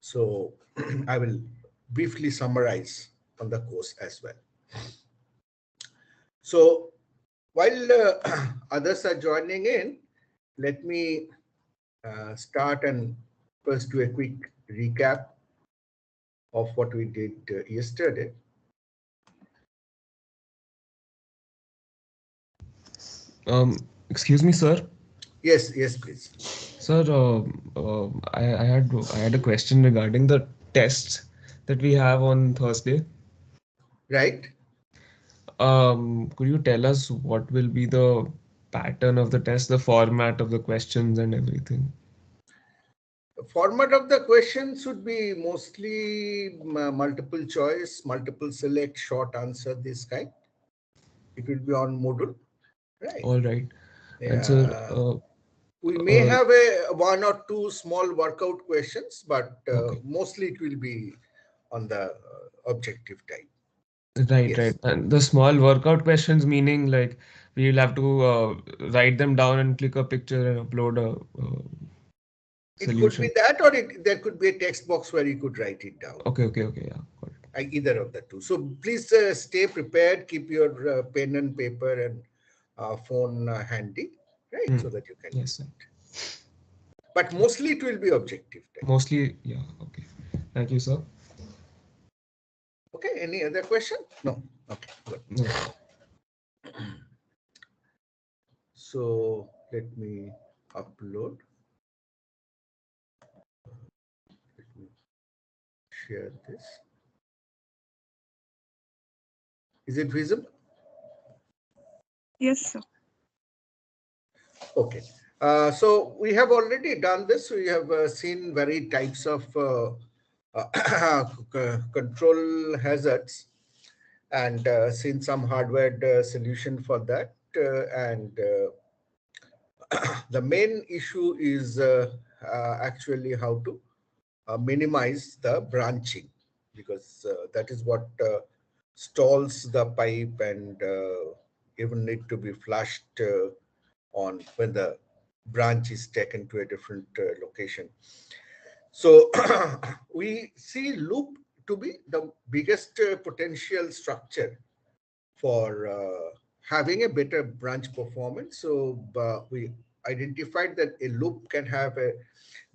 So I will briefly summarize on the course as well. So while others are joining in, let me start and first do a quick recap of what we did yesterday. Excuse me, sir. Yes, yes, please. Sir, I had a question regarding the tests that we have on Thursday. Right. Could you tell us what will be the pattern of the test, the format of the questions and everything? The format of the questions should be mostly multiple choice, multiple select, short answer, this kind. It will be on Moodle, right? All right. And sir, Yeah. We may uh, have a one or two small workout questions, but okay. mostly it will be on the objective type. Right, Yes. right. And the small workout questions, meaning like we'll have to write them down and click a picture and upload a It could be solution. that, or there could be a text box where you could write it down. Okay, okay, okay. Yeah, got it. Either of the two. So please stay prepared. Keep your pen and paper and phone handy, right, Hmm. so that you can do Yes, sir. that. But mostly it will be objective type. Mostly, yeah. Okay. Thank you, sir. Okay. Any other question? No. Okay. Good. No, sir. So let me upload. Let me share this. Is it visible? Yes, sir. Okay. So we have already done this. We have seen varied types of control hazards and seen some hardware solution for that. And the main issue is actually how to minimize the branching, because that is what stalls the pipe and even need to be flushed on when the branch is taken to a different location. So we see loop to be the biggest potential structure for having a better branch performance. So we identified that a loop can have a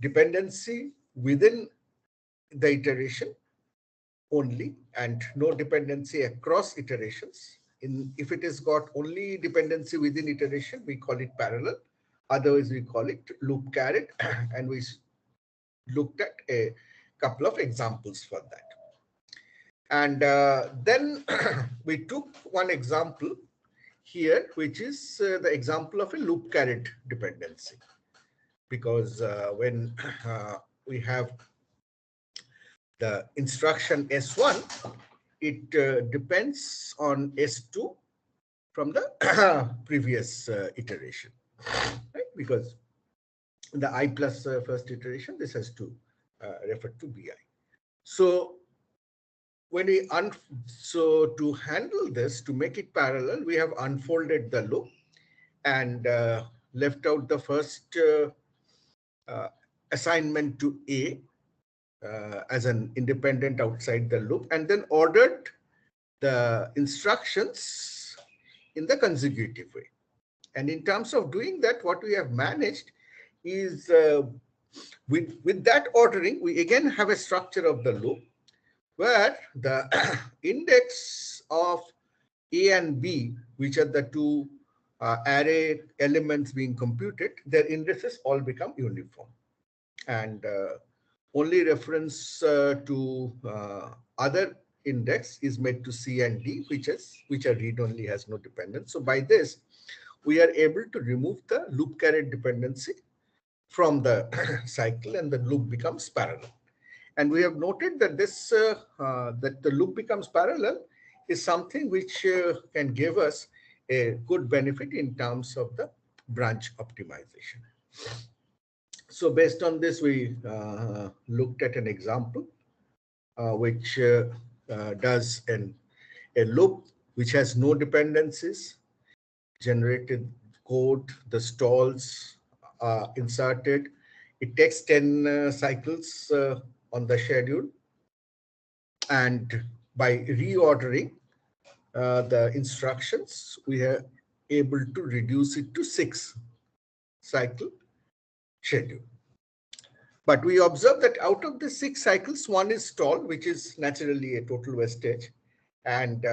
dependency within the iteration only and no dependency across iterations. If it has got only dependency within iteration, we call it parallel. Otherwise, we call it loop carrot, and we looked at a couple of examples for that. And then we took one example here, which is the example of a loop carrot dependency. Because when we have the instruction S1, it depends on S2 from the previous iteration, right? Because the I plus first iteration, this has to refer to BI. So when we so to handle this, to make it parallel, we have unfolded the loop and left out the first uh, assignment to A as an independent outside the loop, and then ordered the instructions in the consecutive way. And in terms of doing that, what we have managed is with that ordering, we again have a structure of the loop where the index of A and B, which are the two array elements being computed, their indices all become uniform. And only reference to other index is made to C and D, which are read-only, has no dependence. So by this, we are able to remove the loop carrot dependency from the cycle, and the loop becomes parallel. And we have noted that that the loop becomes parallel is something which can give us a good benefit in terms of the branch optimization. So based on this, we looked at an example which does a loop which has no dependencies, generated code, the stalls inserted. It takes 10 cycles on the schedule, and by reordering the instructions, we are able to reduce it to 6 cycle schedule. But we observe that out of the 6 cycles, one is stall, which is naturally a total wastage. And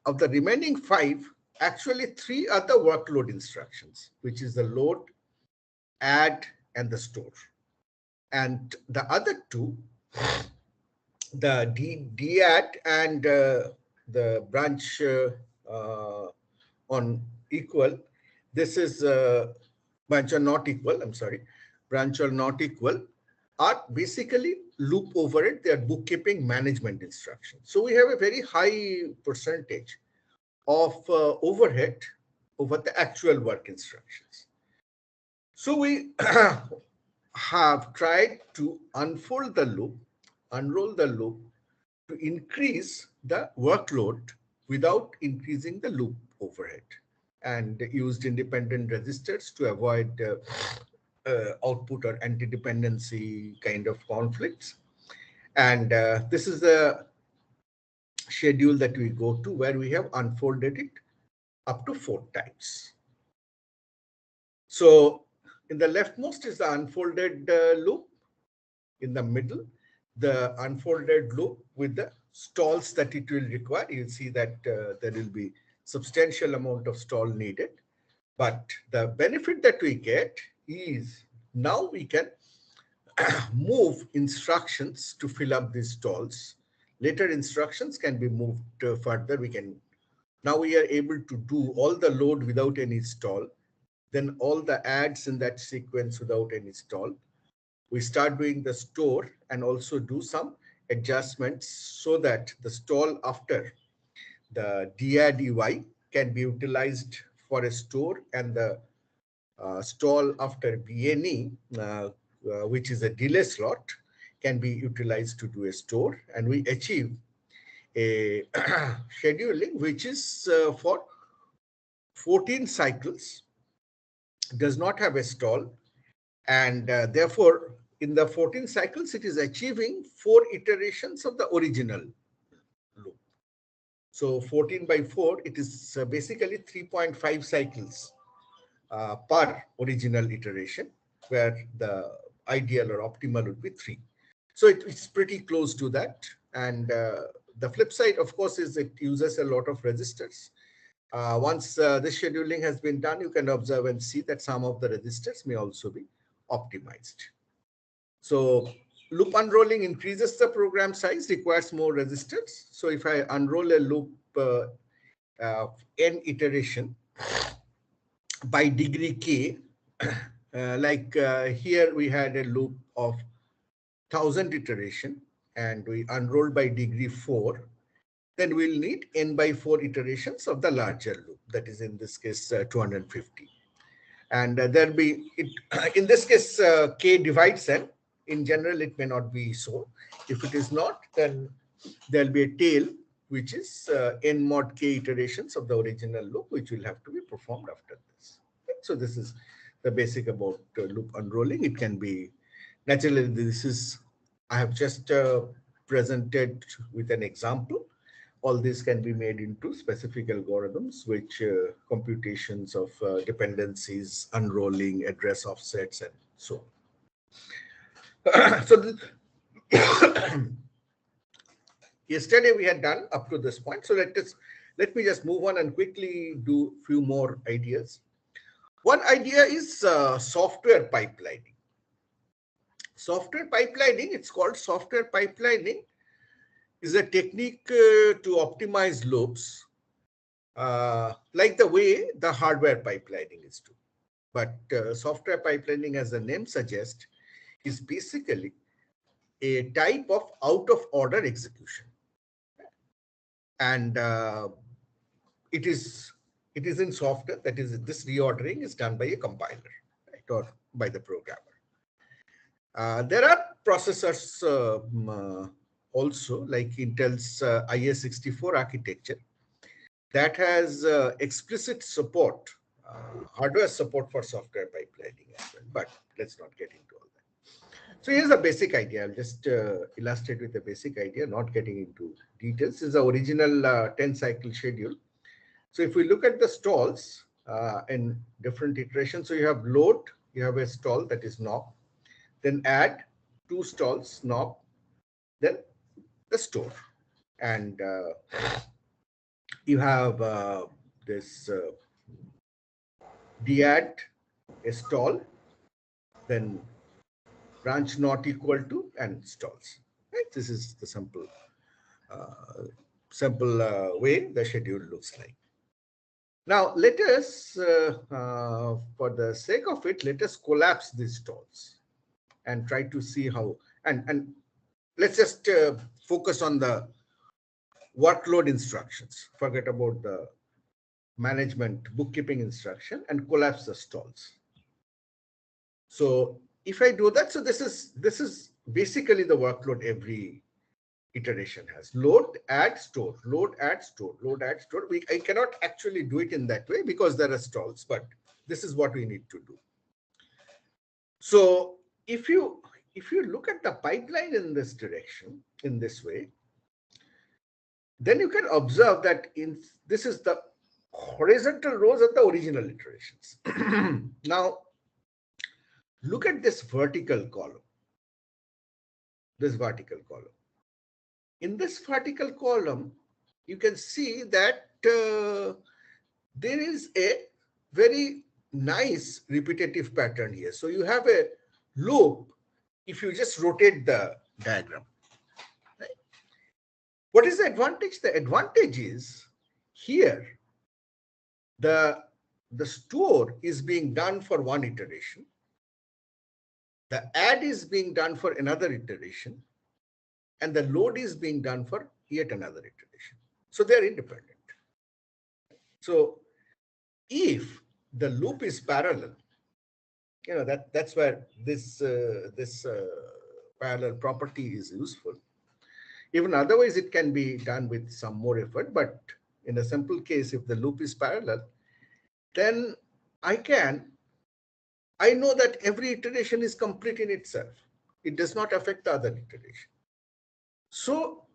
of the remaining 5, actually 3 are the workload instructions, which is the load, add, and the store. And the other 2, the DAdd and the branch on equal, this is branch or not equal, I'm sorry, branch or not equal, are basically loop overhead. They are bookkeeping management instructions. So we have a very high percentage of overhead over the actual work instructions. So we have tried to unfold the loop, unroll the loop to increase the workload without increasing the loop overhead, and used independent registers to avoid output or anti-dependency kind of conflicts. And this is the schedule that we go to, where we have unfolded it up to 4 times. So in the leftmost is the unfolded loop. In the middle, the unfolded loop with the stalls that it will require. You'll see that there will be substantial amount of stall needed. But the benefit that we get is now we can move instructions to fill up these stalls. Later instructions can be moved further. Now we are able to do all the load without any stall, then all the adds in that sequence without any stall. We start doing the store and also do some adjustments so that the stall after the DAdd EY can be utilized for a store, and the stall after BNE, which is a delay slot, can be utilized to do a store. And we achieve a scheduling which is for 14 cycles, does not have a stall, and therefore in the 14 cycles it is achieving 4 iterations of the original loop. So 14 by 4, it is basically 3.5 cycles per original iteration, where the ideal or optimal would be 3. So it's pretty close to that. And the flip side, of course, is it uses a lot of registers. Once this scheduling has been done, you can observe and see that some of the registers may also be optimized. So loop unrolling increases the program size, requires more registers. So if I unroll a loop n iteration by degree k, like here we had a loop of 1000 iteration and we unrolled by degree 4, then we'll need n by 4 iterations of the larger loop, that is in this case 250. And there'll be, in this case, k divides n. In general, it may not be so. If it is not, then there'll be a tail, which is n mod k iterations of the original loop, which will have to be performed after this. So this is the basic about loop unrolling. It can be, naturally, I have just presented with an example. All this can be made into specific algorithms, which computations of dependencies, unrolling, address offsets, and so on. So yesterday we had done up to this point. So let me just move on and quickly do a few more ideas. One idea is software pipelining. Software pipelining, it's called software pipelining, is a technique to optimize loops, like the way the hardware pipelining is done. But software pipelining, as the name suggests, is basically a type of out-of-order execution. And it is in software, that is, this reordering is done by a compiler, right, or by the programmer. There are processors also, like Intel's IA64 architecture, that has explicit support, hardware support for software pipelining as well. But let's not get into all that. So here's a basic idea. I'll just illustrate with a basic idea, not getting into details. This is the original 10 cycle schedule. So if we look at the stalls in different iterations, so you have load, you have a stall that is knob, then add, two stalls, knob, then the store. And you have this deadd, a stall, then branch not equal to, and stalls. Right? This is the simple way the schedule looks like. Now, let us, for the sake of it, let us collapse these stalls and try to see how, and let's just focus on the workload instructions. Forget about the management bookkeeping instruction and collapse the stalls. So if I do that, so this is basically the workload every iteration has: load, add, store, load, add, store, load, add, store. I cannot actually do it in that way because there are stalls, but this is what we need to do. So if you look at the pipeline in this direction, in this way, then you can observe that this is the horizontal rows of the original iterations. Now, look at this vertical column. This vertical column. In this vertical column, you can see that there is a very nice repetitive pattern here. So you have a loop if you just rotate the diagram. Right? What is the advantage? The advantage is here the store is being done for one iteration. The add is being done for another iteration, and the load is being done for yet another iteration. So they are independent. So if the loop is parallel, that's where this parallel property is useful. Even otherwise, it can be done with some more effort. But in a simple case, if the loop is parallel, then I know that every iteration is complete in itself. It does not affect the other iteration. So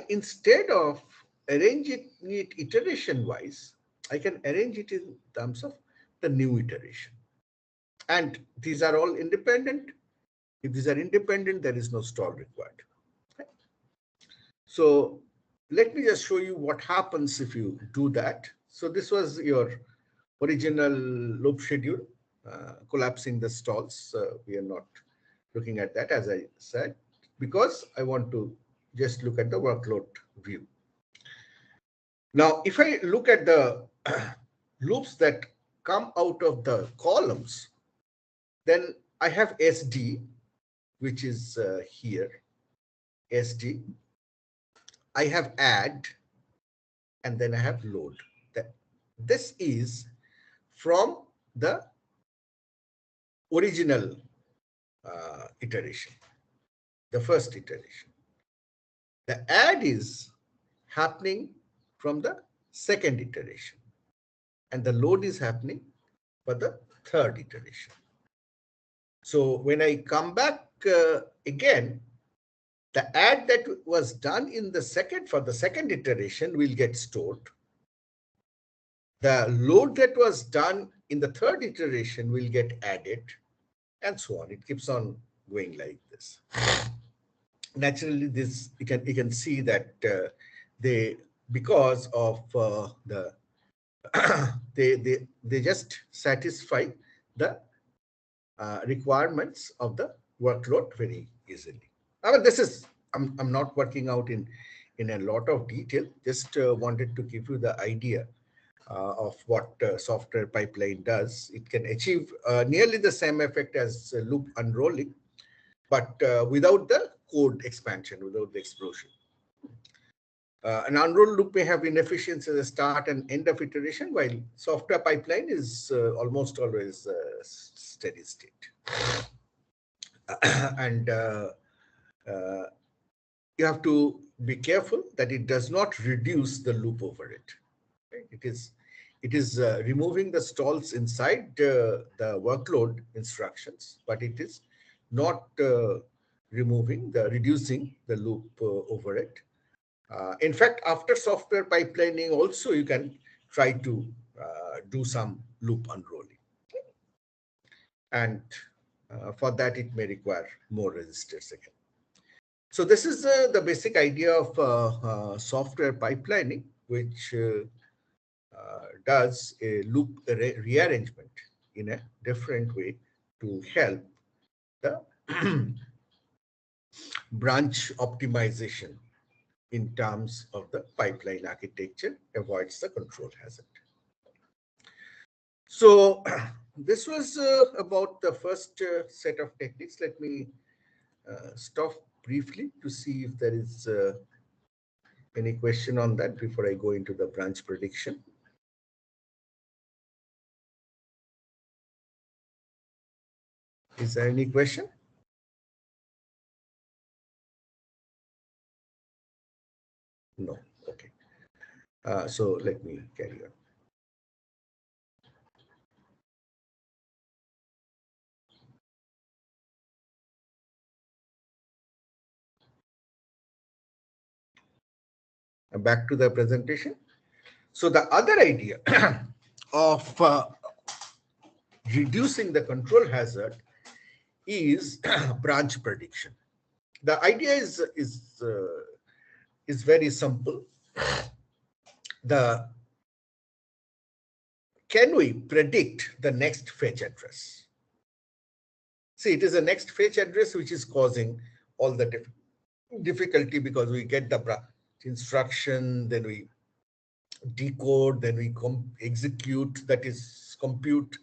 instead of arranging it iteration wise, I can arrange it in terms of the new iteration. And these are all independent. If these are independent, there is no stall required. Okay. So let me just show you what happens if you do that. So this was your original loop schedule, collapsing the stalls. We are not looking at that, as I said, because I want to just look at the workload view. Now, if I look at the loops that come out of the columns, then I have SD, which is here, SD. I have add, and then I have load. This is from the original iteration, the first iteration. The add is happening from the second iteration, and the load is happening for the third iteration. So when I come back again, the add that was done in the for the second iteration will get stored. The load that was done in the third iteration will get added, and so on. It keeps on going like this. Naturally, this you can see that because of the they just satisfy the requirements of the workload very easily. I mean, I'm not working out in a lot of detail. Just wanted to give you the idea of what software pipeline does. It can achieve nearly the same effect as loop unrolling, but without the code expansion, without the explosion. An unrolled loop may have inefficiency at the start and end of iteration, while software pipeline is almost always steady state. And you have to be careful that it does not reduce the loop over it. Right? It is removing the stalls inside the workload instructions, but it is not reducing the loop over it. In fact, after software pipelining, also you can try to do some loop unrolling. And for that, it may require more resistors again. So this is the basic idea of software pipelining, which does a loop rearrangement in a different way to help the branch optimization in terms of the pipeline architecture, avoids the control hazard. So this was about the first set of techniques. Let me stop briefly to see if there is any question on that before I go into the branch prediction. Is there any question? No. Okay. So let me carry on. Back to the presentation. So the other idea of reducing the control hazard is branch prediction. The idea is very simple. Can we predict the next fetch address? See, it is the next fetch address which is causing all the difficulty, because we get the branch instruction, then we decode, then we execute, that is compute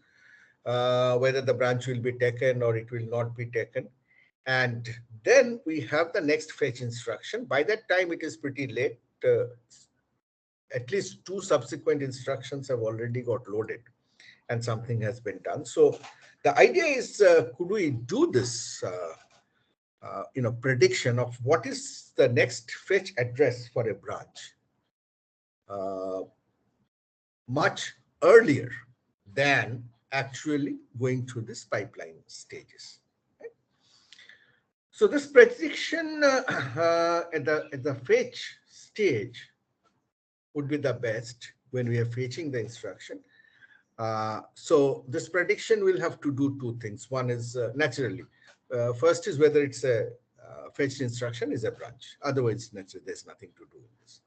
whether the branch will be taken or it will not be taken. And then we have the next fetch instruction. By that time, it is pretty late. At least 2 subsequent instructions have already got loaded and something has been done. So the idea is, could we do this prediction of what is the next fetch address for a branch much earlier than actually going through this pipeline stages. Right? So this prediction at the fetch stage would be the best when we are fetching the instruction. So this prediction will have to do 2 things. One is naturally, first is whether it's a fetched instruction is a branch. Otherwise, naturally, there's nothing to do with this.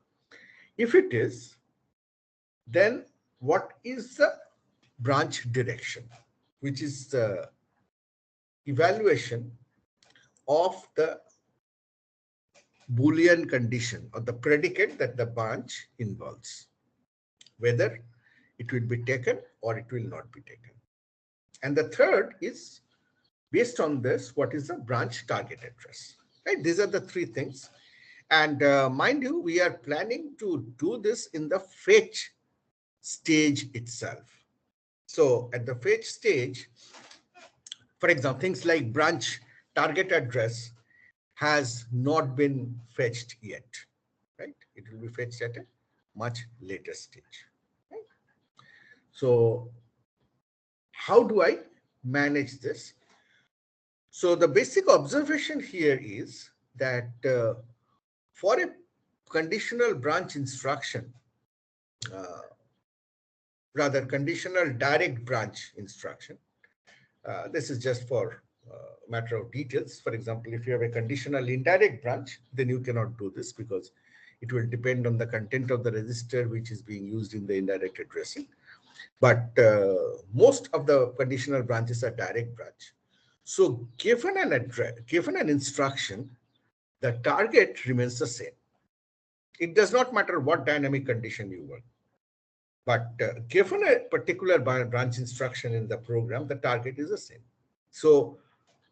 If it is, then what is the branch direction, which is the evaluation of the Boolean condition or the predicate that the branch involves, whether it will be taken or it will not be taken. And the third is, based on this, what is the branch target address? Right? These are the 3 things. And mind you, we are planning to do this in the fetch stage itself. So at the fetch stage, for example, things like branch target address has not been fetched yet, right? It will be fetched at a much later stage. Right? So how do I manage this? So the basic observation here is that for a conditional branch instruction, rather conditional direct branch instruction, this is just for matter of details. For example, if you have a conditional indirect branch, then you cannot do this because it will depend on the content of the register which is being used in the indirect addressing. But most of the conditional branches are direct branch. So given an address, given an instruction, the target remains the same. It does not matter what dynamic condition you want. But given a particular branch instruction in the program, the target is the same. So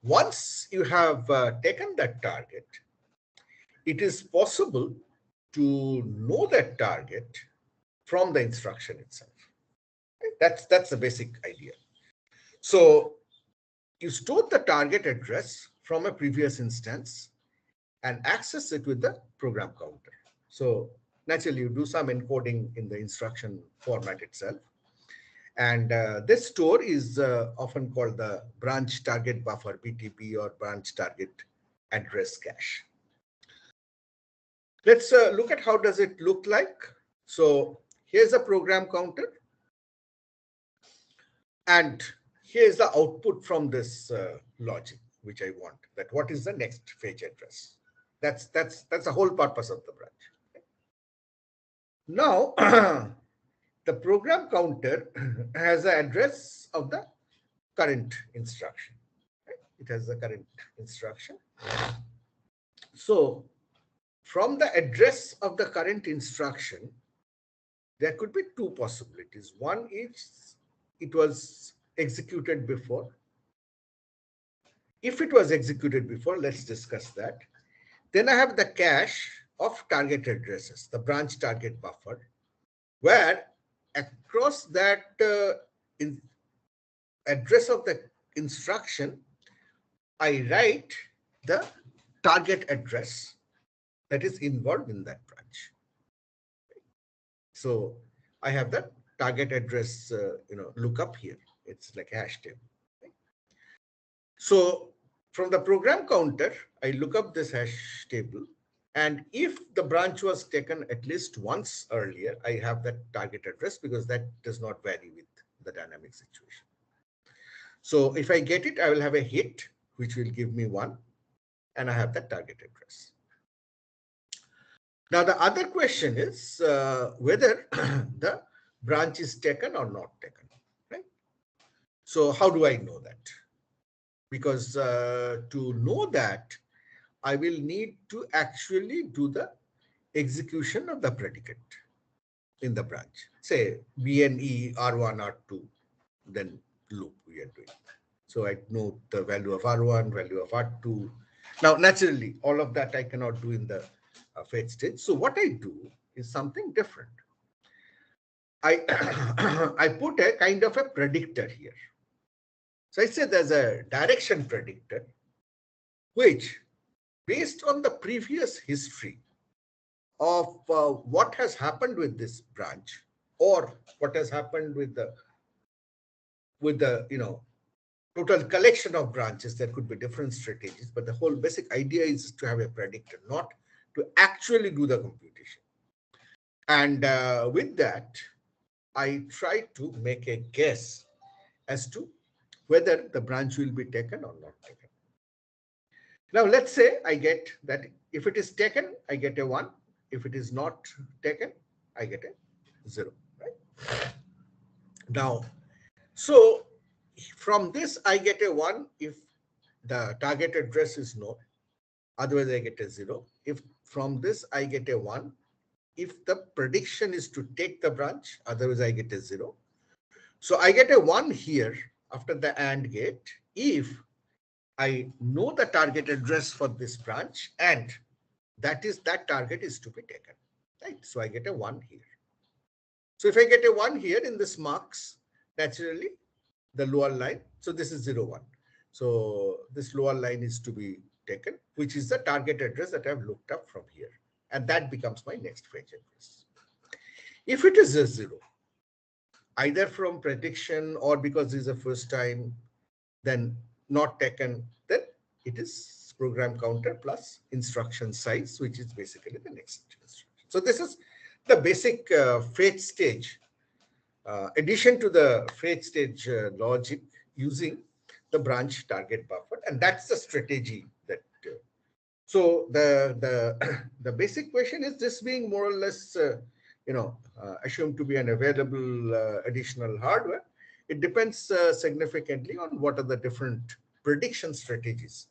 once you have taken that target, it is possible to know that target from the instruction itself. That's the basic idea. So you store the target address from a previous instance and access it with the program counter. So naturally, you do some encoding in the instruction format itself. And this store is often called the branch target buffer, BTB, or branch target address cache. Let's look at how does it look like. So here's a program counter. And here's the output from this logic, which I want, that what is the next fetch address. That's the whole purpose of the branch. Now, the program counter has the address of the current instruction. Right? It has the current instruction. So from the address of the current instruction, there could be two possibilities. One is it was executed before. If it was executed before, let's discuss that. Then I have the cache of target addresses, the branch target buffer, where across that address of the instruction, I write the target address that is involved in that branch. So I have the target address, lookup here. It's like hash table. Right? So from the program counter, I look up this hash table. And if the branch was taken at least once earlier, I have that target address because that does not vary with the dynamic situation. So if I get it, I will have a hit, which will give me 1, and I have that target address. Now, the other question is whether the branch is taken or not taken, right? So how do I know that? Because to know that, I will need to actually do the execution of the predicate in the branch. Say BNE R1, R2, then loop we are doing. So I know the value of R1, value of R2. Now, naturally, all of that I cannot do in the fetch stage. So what I do is something different. I I put a kind of a predictor here. So I say there's a direction predictor, which based on the previous history of what has happened with this branch or what has happened with the total collection of branches, there could be different strategies, but the whole basic idea is to have a predictor, not to actually do the computation. And with that, I try to make a guess as to whether the branch will be taken or not taken. Now, let's say I get that if it is taken, I get a 1. If it is not taken, I get a 0, right? Now, so from this, I get a 1 if the target address is known. Otherwise, I get a 0. If from this, I get a 1 if the prediction is to take the branch. Otherwise, I get a 0. So I get a 1 here after the AND gate if I know the target address for this branch and that target is to be taken, right? So I get a 1 here. So if I get a 1 here in this marks, naturally, the lower line. So this is 0, 1. So this lower line is to be taken, which is the target address that I've looked up from here. And that becomes my next fetch address. If it is a 0, either from prediction or because this is the first time, then not taken, then it is program counter plus instruction size, which is basically the next instruction. So this is the basic fetch stage, addition to the fetch stage logic using the branch target buffer, and that's the strategy that. So the basic question is this being more or less assumed to be an available additional hardware. It depends significantly on what are the different prediction strategies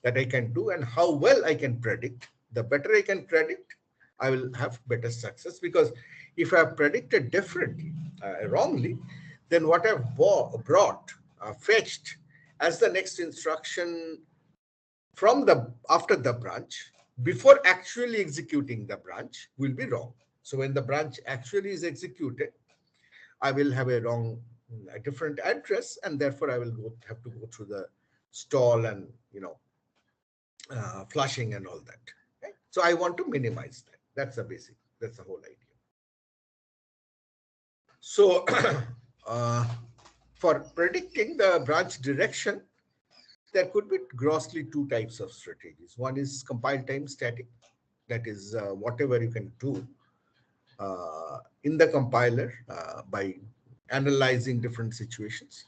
that I can do and how well I can predict. The better I can predict, I will have better success, because if I have predicted differently, wrongly, then what I've fetched as the next instruction from after the branch, before actually executing the branch, will be wrong. So when the branch actually is executed, I will have a different address, and therefore I will have to go through the stall and flushing and all that. Okay? So I want to minimize that. That's the whole idea. So For predicting the branch direction, there could be grossly two types of strategies. One is compile time static, that is whatever you can do in the compiler by analyzing different situations.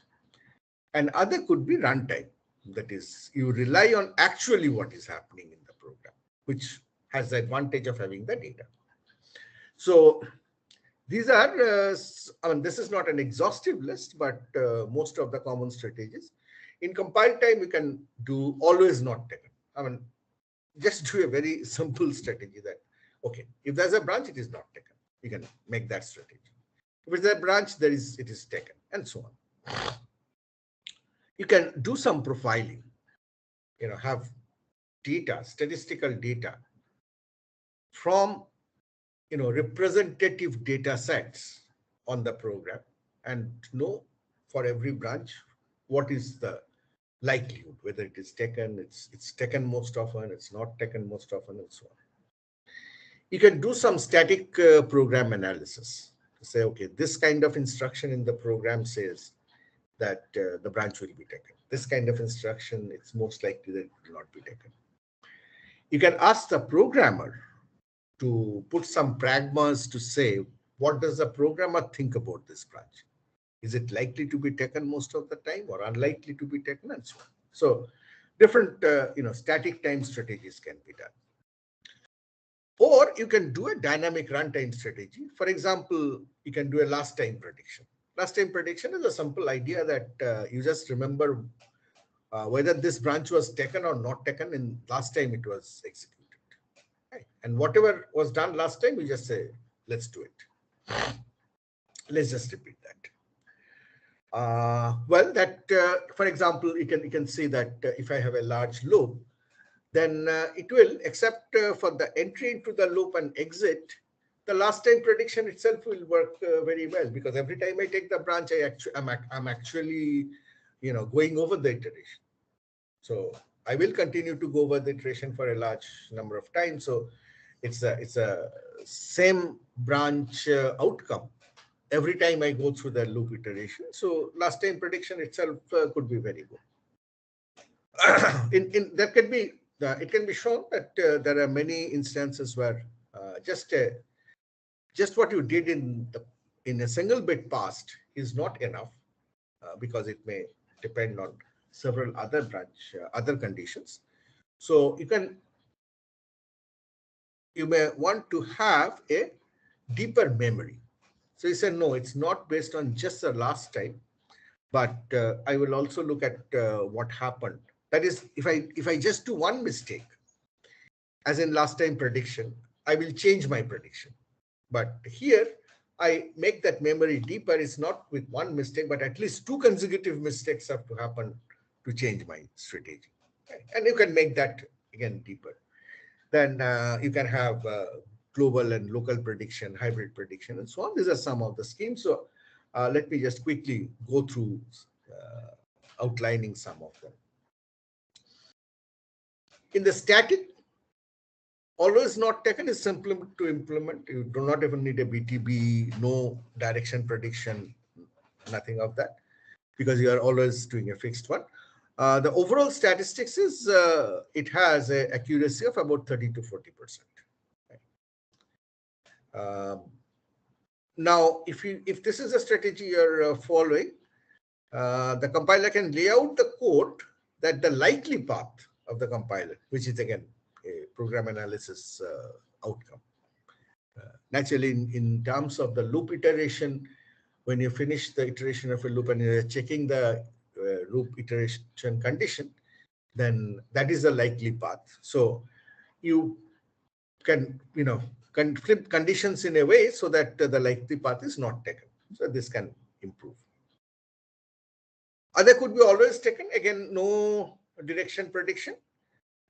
And other could be runtime, that is you rely on actually what is happening in the program, which has the advantage of having the data. So these are, I mean, this is not an exhaustive list, but most of the common strategies. In compile time, you can do always not taken. I mean, just do a very simple strategy that, okay, if there's a branch, it is not taken. You can make that strategy. If it's a branch, it is taken, and so on. You can do some profiling, have data, statistical data from, representative data sets on the program and know for every branch what is the likelihood, whether it is taken, it's taken most often, it's not taken most often, and so on. You can do some static program analysis to say, okay, this kind of instruction in the program says that the branch will be taken. This kind of instruction, it's most likely that it will not be taken. You can ask the programmer to put some pragmas to say, what does the programmer think about this branch? Is it likely to be taken most of the time or unlikely to be taken, and so on. So different, static time strategies can be done. Or you can do a dynamic runtime strategy. For example, you can do a last time prediction. Last time prediction is a simple idea that you just remember whether this branch was taken or not taken in last time it was executed. Right? And whatever was done last time, you just say, let's do it. Let's just repeat that. For example, you can see that if I have a large loop, then it will, except for the entry into the loop and exit, the last time prediction itself will work very well, because every time I take the branch, I'm actually, going over the iteration. So I will continue to go over the iteration for a large number of times. So it's a same branch outcome every time I go through the loop iteration. So last time prediction itself could be very good. That can be it can be shown that there are many instances where just what you did in a single bit passed is not enough, because it may depend on several other other conditions. So you may want to have a deeper memory. So you said, no, it's not based on just the last time, but I will also look at what happened. That is, if I just do one mistake, as in last time prediction, I will change my prediction. But here, I make that memory deeper. It's not with one mistake, but at least two consecutive mistakes have to happen to change my strategy. Okay? And you can make that again deeper. Then you can have global and local prediction, hybrid prediction, and so on. These are some of the schemes. So let me just quickly go through outlining some of them. In the static, always not taken is simple to implement. You do not even need a BTB, no direction prediction, nothing of that, because you are always doing a fixed one. The overall statistics is it has an accuracy of about 30 to 40%. Now, if this is a strategy you're following, the compiler can lay out the code that the likely path of the compiler, which is again a program analysis outcome. Naturally, in terms of the loop iteration, when you finish the iteration of a loop and you're checking the loop iteration condition, then that is the likely path. So you can, can flip conditions in a way so that the likely path is not taken. So this can improve. Other could be always taken. Again, no direction prediction.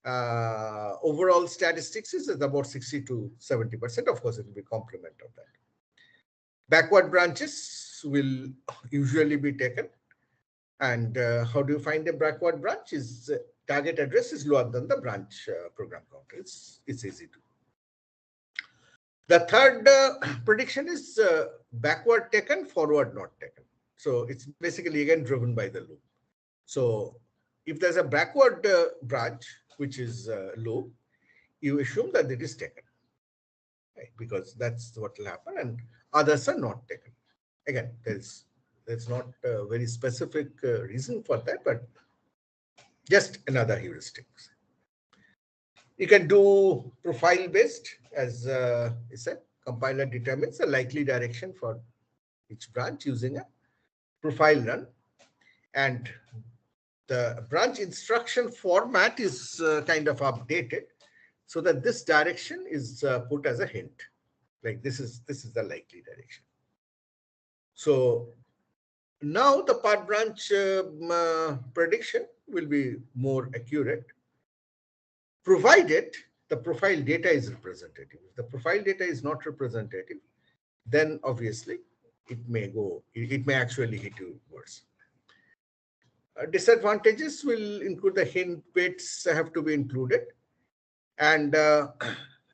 Overall statistics is about 60 to 70%. Of course, it will be complement of that. Backward branches will usually be taken. And how do you find a backward branch? Is target address is lower than the branch program counter. It's easy to. The third prediction is backward taken, forward not taken. So it's basically again driven by the loop. So if there's a backward branch, which is loop, you assume that it is taken, right? Because that's what will happen, and others are not taken. Again, there's not a very specific reason for that, but just another heuristic. You can do profile based, as I said. Compiler determines the likely direction for each branch using a profile run, and the branch instruction format is kind of updated so that this direction is put as a hint, like this is the likely direction. So now the part branch prediction will be more accurate, provided the profile data is representative. If the profile data is not representative, then obviously it may actually hit you worse. Disadvantages will include the hint bits have to be included, and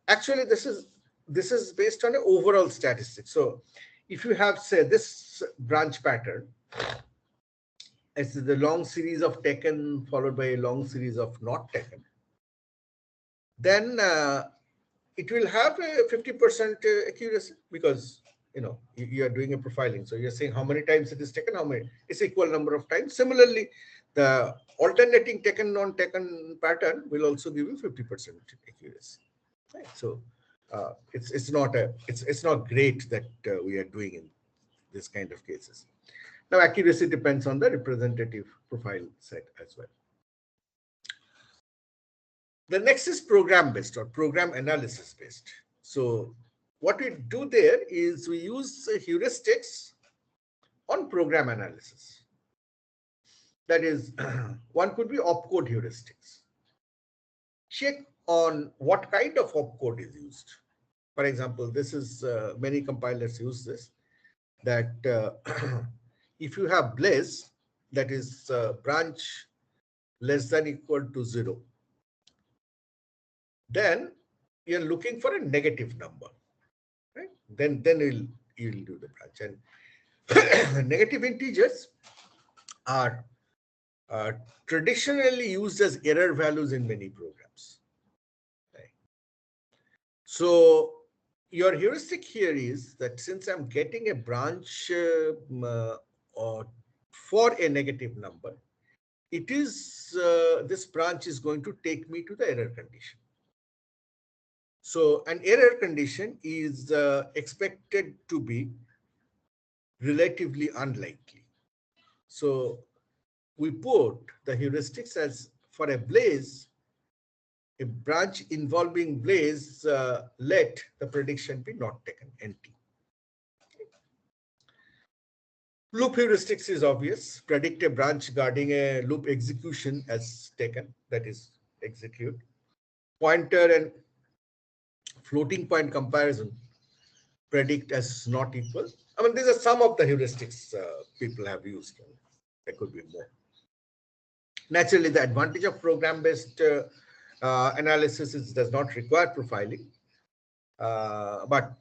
actually this is based on an overall statistic. So if you have, say, this branch pattern, it's the long series of taken followed by a long series of not taken, then it will have a 50% accuracy, because you are doing a profiling. So you're saying how many times it is taken, how many, it's equal number of times. Similarly, the alternating taken non-taken pattern will also give you 50% accuracy. Right? So it's not great that we are doing in this kind of cases. Now accuracy depends on the representative profile set as well. The next is program based or program analysis based. So what we do there is we use heuristics on program analysis. That is, one could be opcode heuristics. Check on what kind of opcode is used. For example, this is many compilers use this, that if you have Blaze, that is branch less than equal to 0, then you're looking for a negative number, right? Then you'll do the branch. And negative integers are traditionally used as error values in many programs. Right? So your heuristic here is that since I'm getting a branch for a negative number, it is this branch is going to take me to the error condition. So an error condition is expected to be relatively unlikely. So we put the heuristics as, for a Blaze, a branch involving Blaze, let the prediction be not taken, NT. Loop heuristics is obvious. Predict a branch guarding a loop execution as taken, that is execute. Pointer and floating point comparison, predict as not equal. I mean, these are some of the heuristics people have used. There could be more. Naturally, the advantage of program-based analysis is does not require profiling. But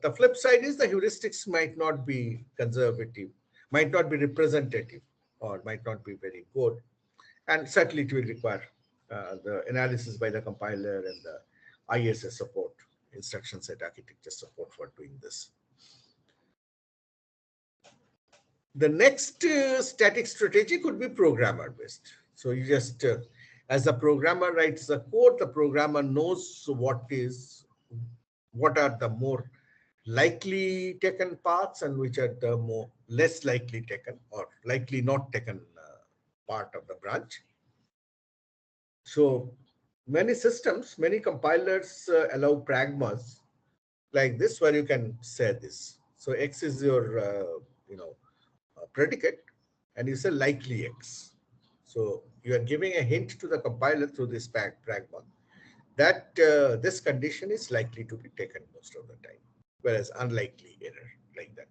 the flip side is the heuristics might not be conservative, might not be representative, or might not be very good. And certainly it will require the analysis by the compiler and the ISS support, instruction set architecture support for doing this. The next static strategy could be programmer based. So you just, as the programmer writes the code, the programmer knows what are the more likely taken paths and which are the more less likely taken or likely not taken part of the branch. So many systems, many compilers allow pragmas like this, where you can say this. So X is your, predicate, and you say likely X. So you are giving a hint to the compiler through this pragma that this condition is likely to be taken most of the time, whereas unlikely error, like that.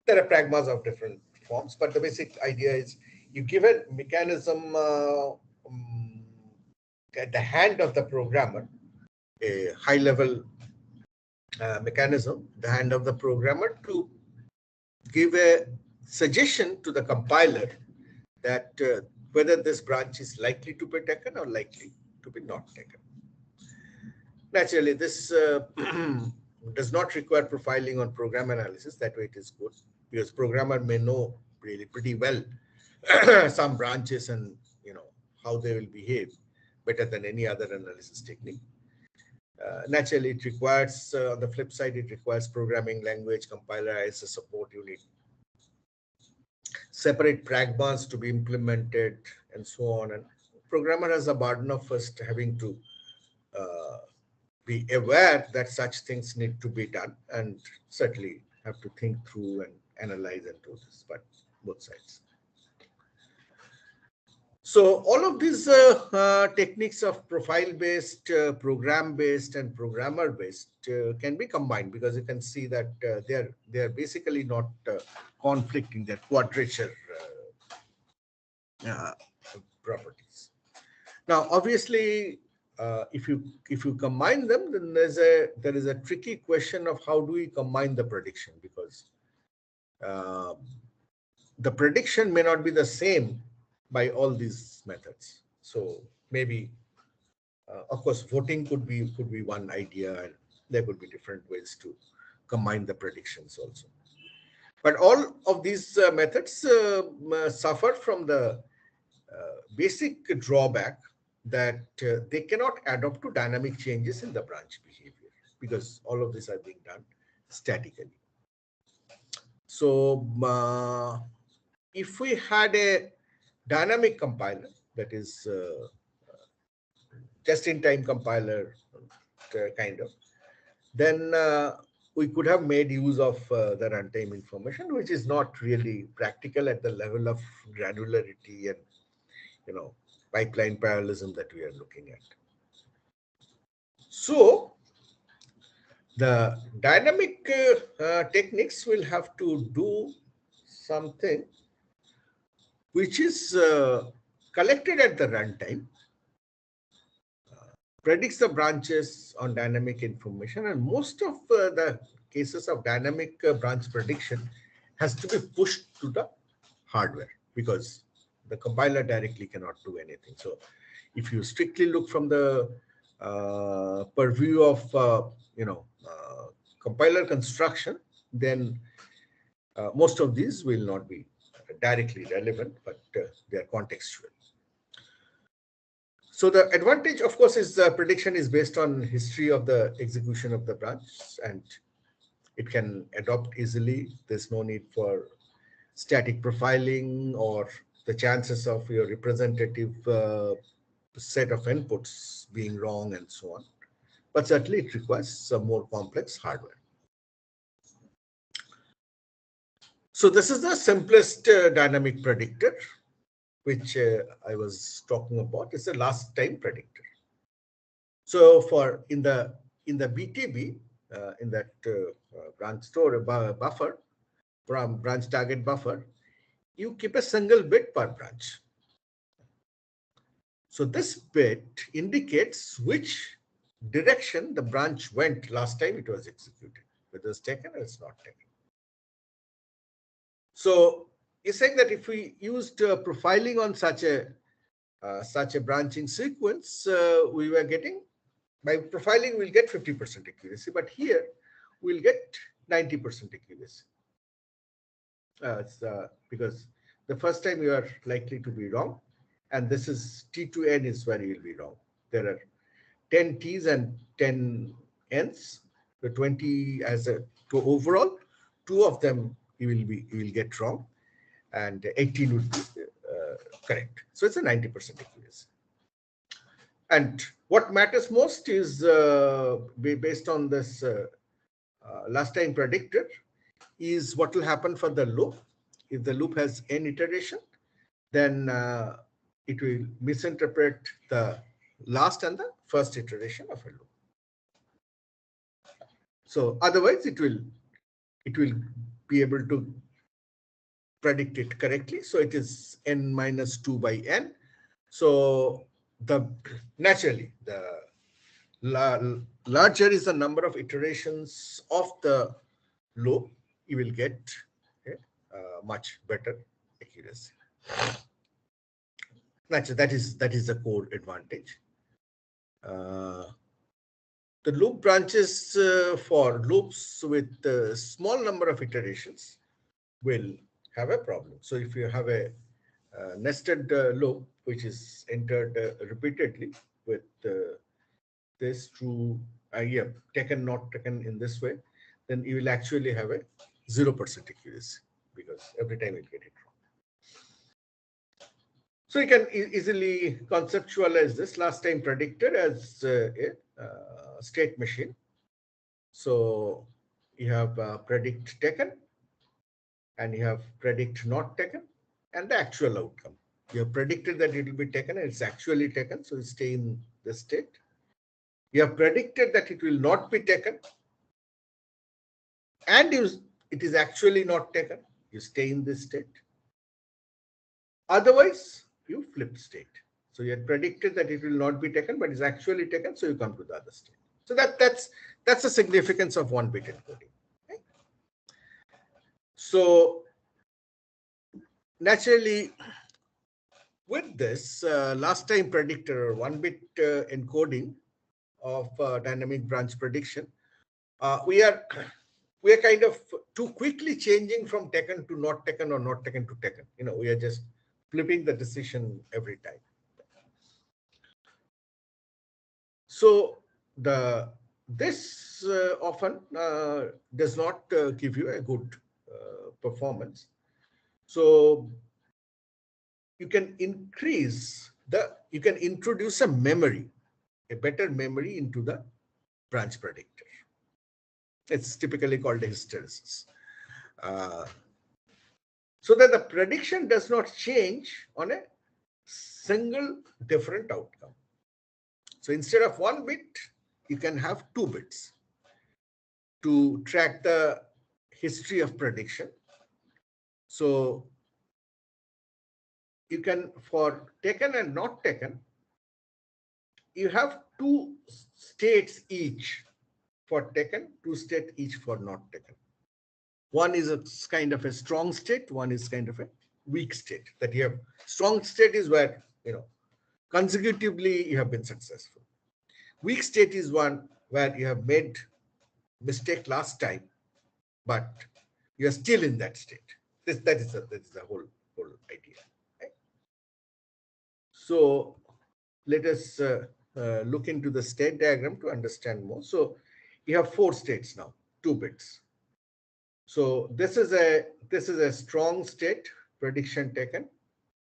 There are pragmas of different forms, but the basic idea is you give a mechanism at the hand of the programmer, a high-level mechanism, the hand of the programmer to give a suggestion to the compiler that whether this branch is likely to be taken or likely to be not taken. Naturally, this does not require profiling on program analysis. That way it is good, because programmer may know really pretty well some branches and how they will behave better than any other analysis technique. Naturally, it requires, on the flip side, it requires programming language, compiler, ISA support. You need separate pragmas to be implemented and so on. And programmer has a burden of first having to be aware that such things need to be done, and certainly have to think through and analyze and do this, but both sides. So all of these techniques of profile-based, program-based, and programmer-based can be combined, because you can see that they are basically not conflicting. They're quadrature properties. Now, obviously, if you combine them, then there is a tricky question of how do we combine the prediction, because the prediction may not be the same by all these methods. So maybe, of course, voting could be one idea, and there could be different ways to combine the predictions also. But all of these methods suffer from the basic drawback that they cannot adapt to dynamic changes in the branch behavior, because all of these are being done statically. So if we had a dynamic compiler, that is just-in-time compiler kind of, then we could have made use of the runtime information, which is not really practical at the level of granularity and pipeline parallelism that we are looking at. So the dynamic techniques will have to do something which is collected at the runtime, predicts the branches on dynamic information, and most of the cases of dynamic branch prediction has to be pushed to the hardware, because the compiler directly cannot do anything. So if you strictly look from the purview of compiler construction, then most of these will not be directly relevant, but they are contextual. So the advantage, of course, is the prediction is based on history of the execution of the branch, and it can adopt easily. There's no need for static profiling or the chances of your representative set of inputs being wrong and so on. But certainly it requires some more complex hardware. So this is the simplest dynamic predictor, which I was talking about. It's a last time predictor. So for in the BTB, in that branch store buffer, from branch target buffer, you keep a single bit per branch. So this bit indicates which direction the branch went last time it was executed, whether it's taken or it's not taken. So you're saying that if we used profiling on such a branching sequence, we were getting, by profiling we'll get 50% accuracy, but here we'll get 90% accuracy. Because the first time you are likely to be wrong, and this is T to N is where you'll be wrong. There are 10 T's and 10 N's. The 20 as a to overall, 2 of them you will get wrong, and 18 would be correct. So it's a 90% accuracy. And what matters most is based on this last time predictor is what will happen for the loop. If the loop has n iteration, then it will misinterpret the last and the first iteration of a loop. So otherwise it will be able to predict it correctly. So it is n minus 2 by n. So naturally the larger is the number of iterations of the loop, you will get much better accuracy. That is the core advantage. The loop branches for loops with a small number of iterations will have a problem. So if you have a nested loop which is entered repeatedly with this true taken not taken in this way, then you will actually have a 0% accuracy because every time you get it wrong. So you can easily conceptualize this last time predictor as a state machine. So you have predict taken, and you have predict not taken, and the actual outcome. You have predicted that it will be taken, and it's actually taken, so you stay in the state. You have predicted that it will not be taken, and it is actually not taken. You stay in this state. Otherwise, you flip state. So you had predicted that it will not be taken, but it's actually taken, so you come to the other state. So that's the significance of one-bit encoding. Okay? So naturally, with this last time predictor or one-bit encoding of dynamic branch prediction, we are kind of too quickly changing from taken to not taken or not taken to taken. We are just flipping the decision every time. So this often does not give you a good performance. So you can introduce a better memory into the branch predictor. It's typically called a hysteresis. So that the prediction does not change on a single different outcome. So instead of one bit, you can have 2 bits to track the history of prediction. So you can, for taken and not taken, you have 2 states each for taken, 2 states each for not taken. One is a kind of a strong state, one is kind of a weak state. That you have strong state is where consecutively you have been successful. Weak state is one where you have made mistake last time, but you are still in that state. That is the whole idea. Right? So let us look into the state diagram to understand more. So you have 4 states now, 2 bits. So this is a strong state, prediction taken.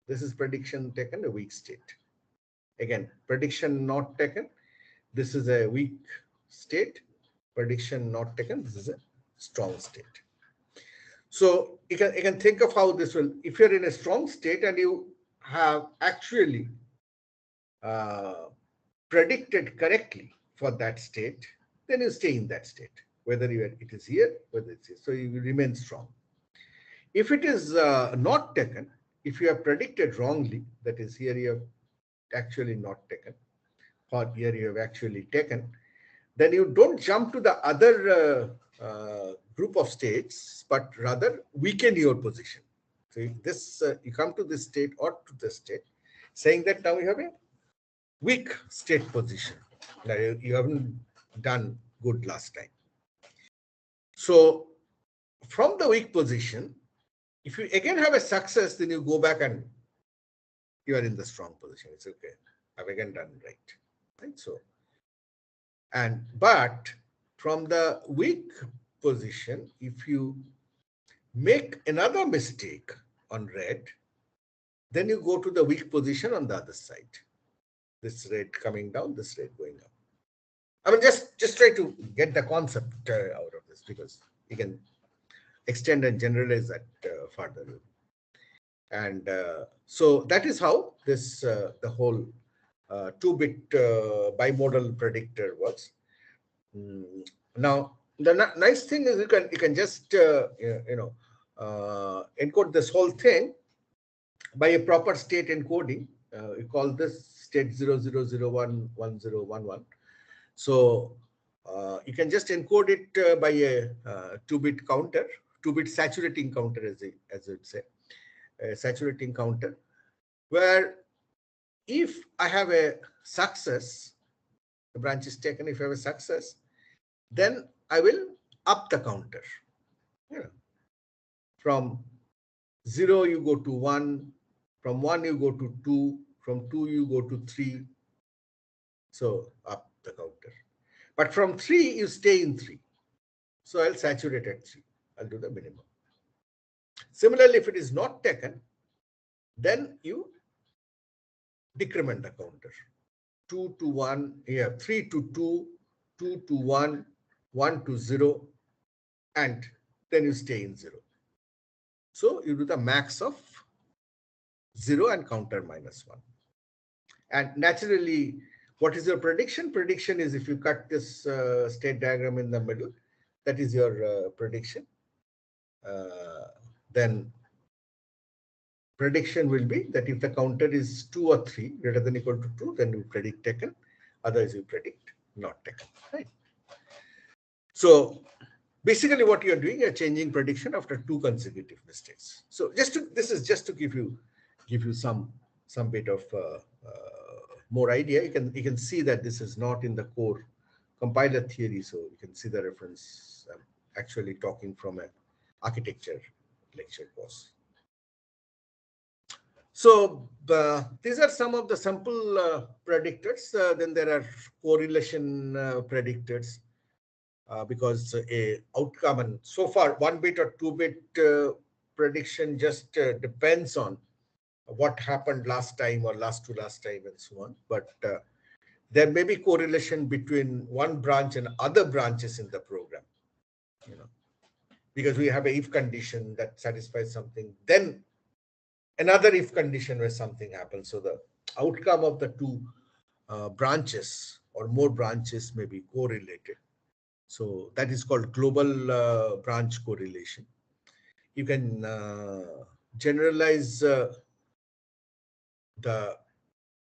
This is prediction taken, a weak state. Again, prediction not taken. This is a weak state. Prediction not taken. This is a strong state. So you can think of how this will, if you're in a strong state and you have actually predicted correctly for that state, then you stay in that state, whether it is here, whether it's here. So you remain strong. If it is not taken, if you have predicted wrongly, that is here you have actually not taken, or here you have actually taken, then you don't jump to the other group of states, but rather weaken your position. So you come to this state or to this state, saying that now you have a weak state position. Now you haven't done good last time. So from the weak position, if you again have a success, then you go back and you are in the strong position. It's okay. I've again done right. So, but from the weak position, if you make another mistake on red, then you go to the weak position on the other side. This red coming down, this red going up. I mean, just try to get the concept out of this, because you can extend and generalize that further. And so that is how this the whole 2-bit bimodal predictor works. Now the nice thing is you can just encode this whole thing by a proper state encoding. We call this state 00011011. So you can just encode it by a 2-bit counter 2-bit saturating counter, as I would say, a saturating counter, where if I have a success, the branch is taken, if I have a success, then I will up the counter. You know, from 0 you go to 1, from 1 you go to 2, from 2 you go to 3, so up the counter. But from 3 you stay in 3, so I'll saturate at 3, I'll do the minimum. Similarly, if it is not taken, then you decrement the counter. 2 to 1, yeah, 3 to 2, 2 to 1, 1 to 0, and then you stay in 0. So you do the max of 0 and counter -1. And naturally, what is your prediction? Prediction is if you cut this state diagram in the middle, that is your prediction. Then prediction will be that if the counter is 2 or 3 greater than or equal to 2, then you predict taken. Otherwise, you predict not taken. Right. So basically, what you're doing, you're changing prediction after 2 consecutive mistakes. So this is just to give you some bit of more idea. You can see that this is not in the core compiler theory, so you can see the reference. I'm actually talking from an architecture lecture course. So these are some of the simple predictors. Then there are correlation predictors. Because a outcome, and so far 1-bit or 2-bit prediction just depends on what happened last time or last to last time and so on. But there may be correlation between one branch and other branches in the program, you know, because we have a if condition that satisfies something, then another if condition where something happens. So the outcome of the 2 branches or more branches may be correlated. So that is called global branch correlation. You can generalize the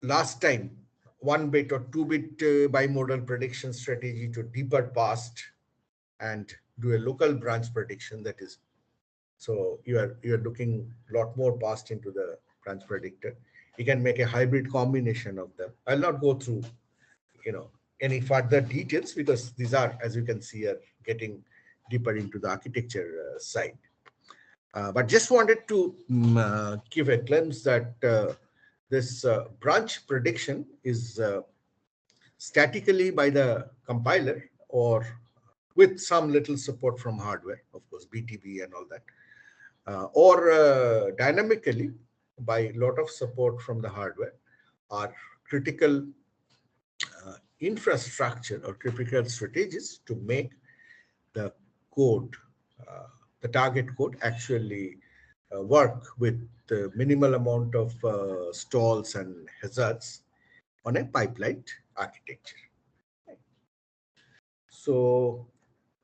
last time 1-bit or 2-bit bimodal prediction strategy to deeper past and do a local branch prediction. That is, so you are looking a lot more past into the branch predictor. You can make a hybrid combination of them. I'll not go through, any further details because these are, as you can see, are getting deeper into the architecture side. But just wanted to give a glimpse that this branch prediction is statically by the compiler or with some little support from hardware, of course, BTB and all that, or dynamically by a lot of support from the hardware, are critical infrastructure or critical strategies to make the code, the target code actually work with the minimal amount of stalls and hazards on a pipelined architecture. So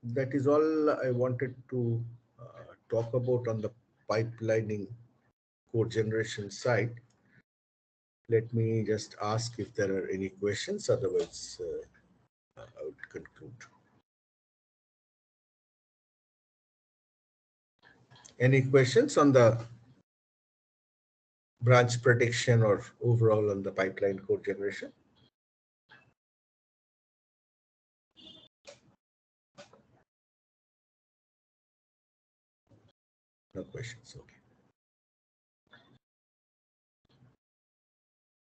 that is all I wanted to talk about on the pipelining code generation side. Let me just ask if there are any questions. Otherwise, I would conclude. Any questions on the branch prediction or overall on the pipeline code generation? No questions. Okay.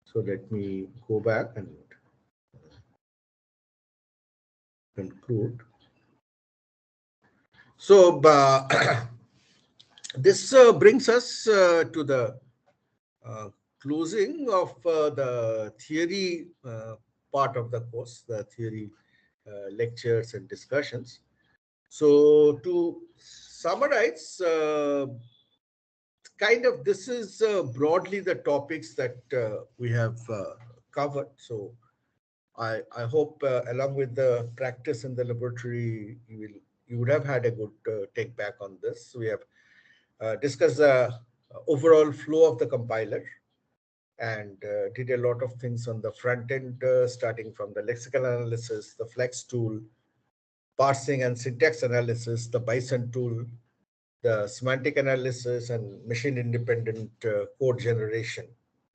So let me go back and conclude. So this brings us to the closing of the theory part of the course, the theory lectures and discussions. So to summarize, this is broadly the topics that we have covered. So I hope along with the practice in the laboratory, you would have had a good take back on this. We have discussed the overall flow of the compiler and did a lot of things on the front end, starting from the lexical analysis, the flex tool, parsing and syntax analysis, the Bison tool, the semantic analysis and machine independent code generation,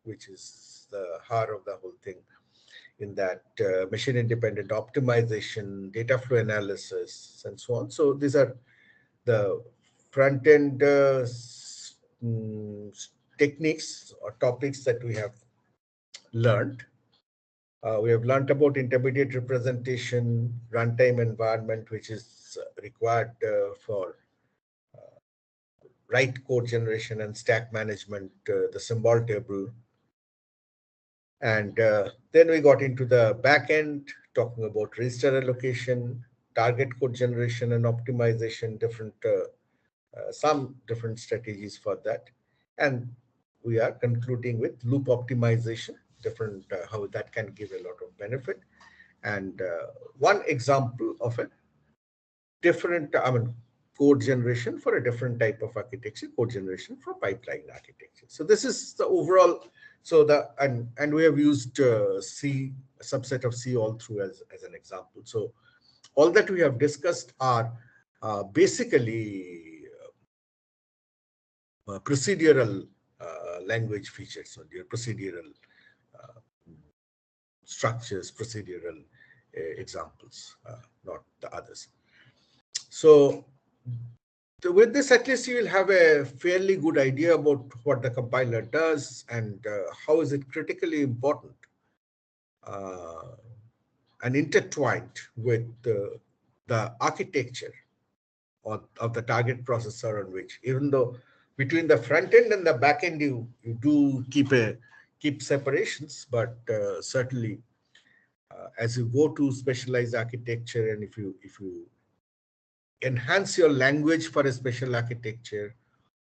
which is the heart of the whole thing. In that machine independent optimization, data flow analysis, and so on. So these are the front end techniques or topics that we have learned. We have learned about intermediate representation, runtime environment, which is required for write code generation and stack management, the symbol table. And then we got into the back end, talking about register allocation, target code generation and optimization, some different strategies for that. And we are concluding with loop optimization, how that can give a lot of benefit. And one example of a code generation for a different type of architecture, code generation for pipeline architecture. So this is the overall. So and we have used C, a subset of C all through as an example. So all that we have discussed are basically procedural language features, so your procedural structures, procedural examples, not the others. So with this, at least you will have a fairly good idea about what the compiler does and how is it critically important and intertwined with the architecture of the target processor, on which, even though between the front end and the back end you do keep separations, but certainly as you go to specialized architecture, and if you enhance your language for a special architecture,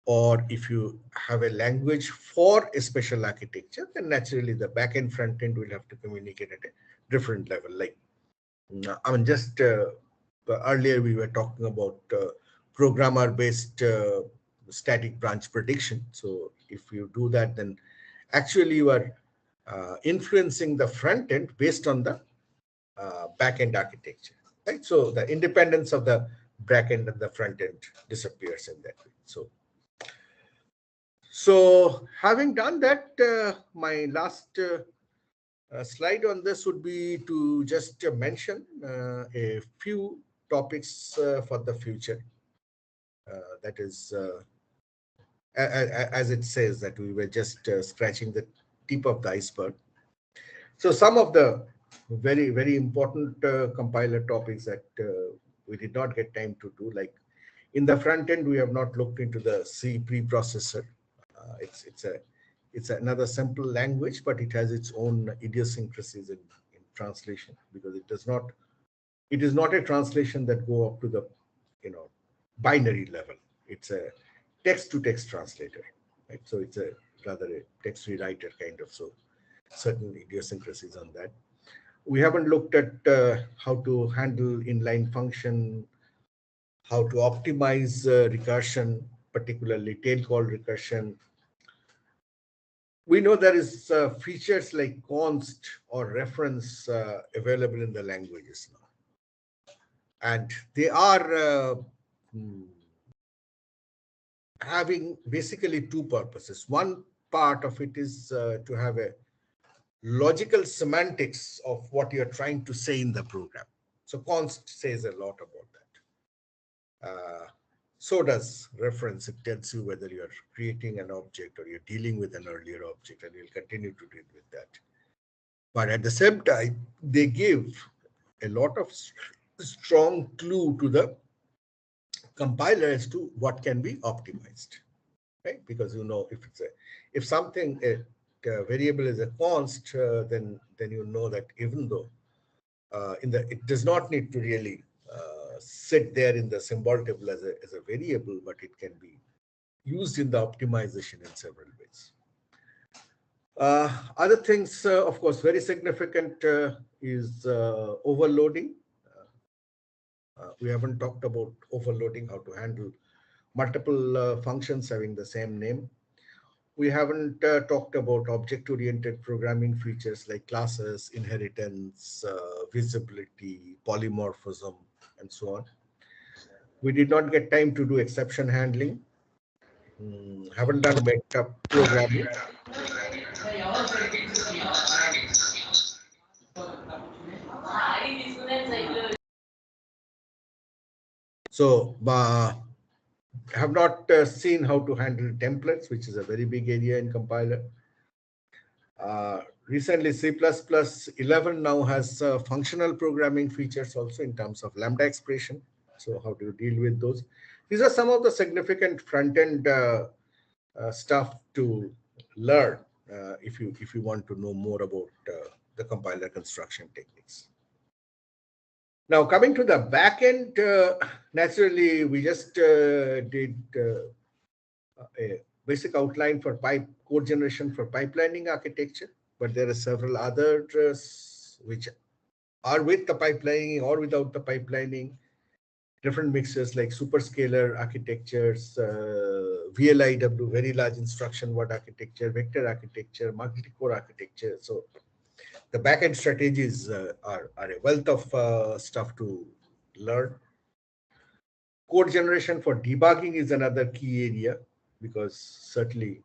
or if you have a language for a special architecture, then naturally the back end front end will have to communicate at a different level. Like, just earlier we were talking about programmer based static branch prediction. So if you do that, then actually you are influencing the front end based on the back end architecture, right? So the independence of the back end and the front end disappears in that way. So having done that, my last slide on this would be to just mention a few topics for the future. That is, as it says, that we were just scratching the tip of the iceberg. So some of the very, very important compiler topics that we did not get time to do, like in the front end, we have not looked into the C preprocessor. It's another simple language, but it has its own idiosyncrasies in translation, because it is not a translation that go up to the binary level. It's a text-to-text translator, right? So it's rather a text rewriter kind of. So certain idiosyncrasies on that. We haven't looked at how to handle inline function, how to optimize recursion, particularly tail call recursion. We know there is features like const or reference available in the languages now. And they are having basically two purposes. One part of it is to have a logical semantics of what you're trying to say in the program. So const says a lot about that. So does reference. It tells you whether you're creating an object or you're dealing with an earlier object, and you'll continue to deal with that. But at the same time, they give a lot of strong clue to the compiler as to what can be optimized, right? Because if something a variable is a const, then you know that even though it does not need to really sit there in the symbol table as a variable, but it can be used in the optimization in several ways. Other things, of course, very significant is overloading. We haven't talked about overloading, how to handle multiple functions having the same name. We haven't talked about object-oriented programming features like classes, inheritance, visibility, polymorphism, and so on. We did not get time to do exception handling. Haven't done meta programming. So have not seen how to handle templates, which is a very big area in compiler. Recently, C++ 11 now has functional programming features also in terms of lambda expression. So how do you deal with those? These are some of the significant front-end stuff to learn if you want to know more about the compiler construction techniques. Now, coming to the back end, naturally, we just did a basic outline for code generation for pipelining architecture, but there are several others which are with the pipelining or without the pipelining, different mixes like superscalar architectures, VLIW, very large instruction word architecture, vector architecture, multi-core architecture. So the backend strategies are a wealth of stuff to learn. Code generation for debugging is another key area, because certainly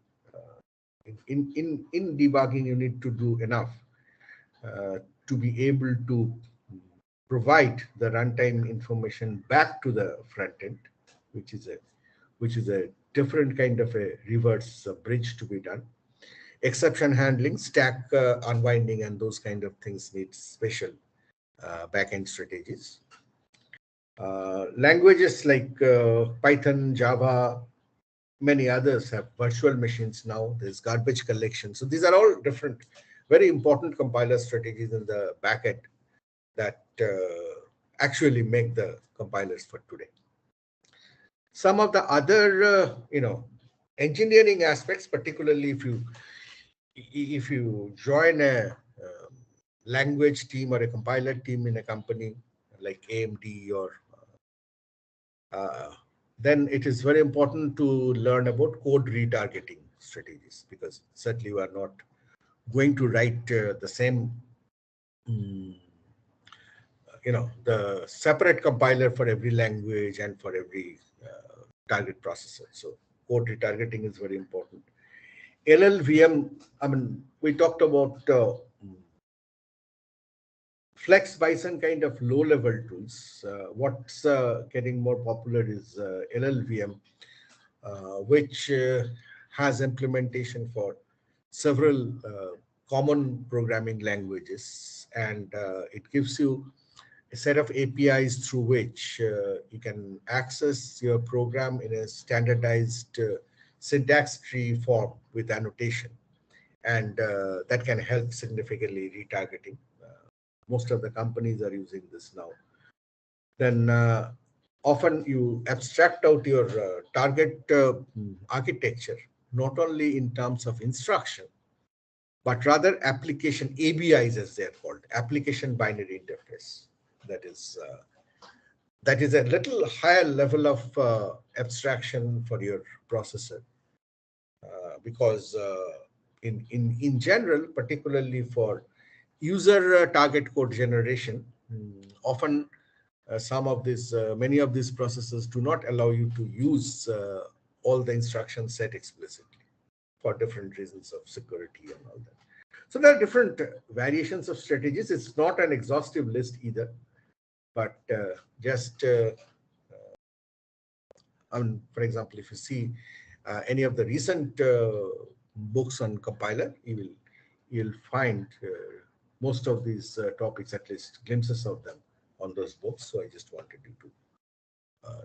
in debugging you need to do enough to be able to provide the runtime information back to the front end, which is a different kind of a reverse bridge to be done. Exception handling, stack unwinding, and those kind of things need special backend strategies. Languages like Python, Java, many others have virtual machines now. There's garbage collection. So these are all different, very important compiler strategies in the backend that actually make the compilers for today. Some of the other, engineering aspects, particularly if you join a language team or a compiler team in a company like AMD or then it is very important to learn about code retargeting strategies, because certainly we are not going to write the same, the separate compiler for every language and for every target processor. So code retargeting is very important. LLVM, we talked about Flex Bison kind of low-level tools. What's getting more popular is LLVM, which has implementation for several common programming languages, and it gives you a set of APIs through which you can access your program in a standardized syntax tree form with annotation, and that can help significantly retargeting. Most of the companies are using this now. Then often you abstract out your target architecture, not only in terms of instruction, but rather application ABIs, as they're called, application binary interface. That is a little higher level of abstraction for your processor, because in general, particularly for user target code generation, often many of these processes do not allow you to use all the instruction set explicitly for different reasons of security and all that. So there are different variations of strategies. It's not an exhaustive list either, but for example, if you see any of the recent books on compiler, you'll find most of these topics, at least glimpses of them, on those books. So I just wanted you to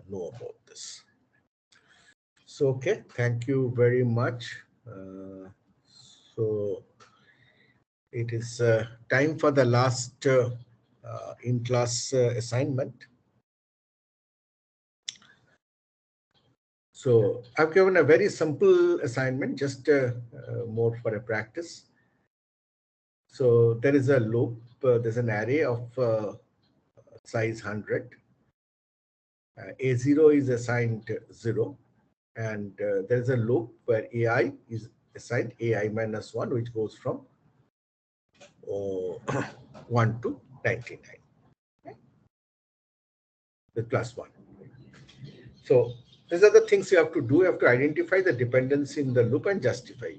know about this. So, okay, thank you very much. So it is time for the last in-class assignment. So I've given a very simple assignment, just more for a practice. So there is a loop, there's an array of size 100. A0 is assigned 0, and there's a loop where AI is assigned AI minus 1, which goes from 1 to 99, okay? With plus 1. So these are the things you have to do. You have to identify the dependency in the loop and justify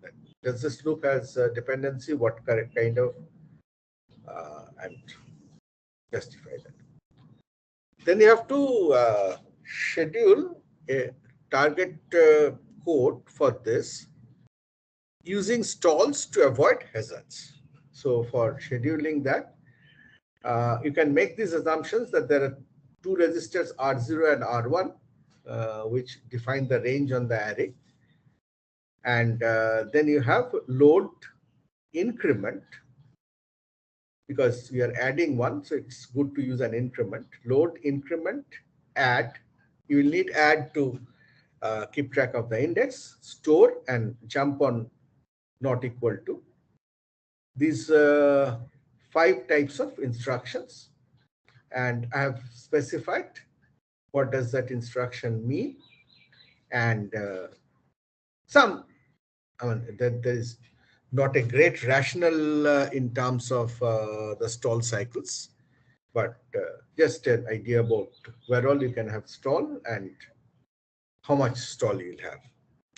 that. Does this loop has a dependency? What kind of and justify that. Then you have to schedule a target code for this using stalls to avoid hazards. So for scheduling that, you can make these assumptions that there are two registers R0 and R1, which define the range on the array. And then you have load increment, because we are adding one, so it's good to use an increment. Load increment add. You will need add to keep track of the index, store, and jump on not equal to. These 5 types of instructions, and I have specified what does that instruction mean, and there is not a great rationale in terms of the stall cycles, but just an idea about where all you can have stall and how much stall you'll have.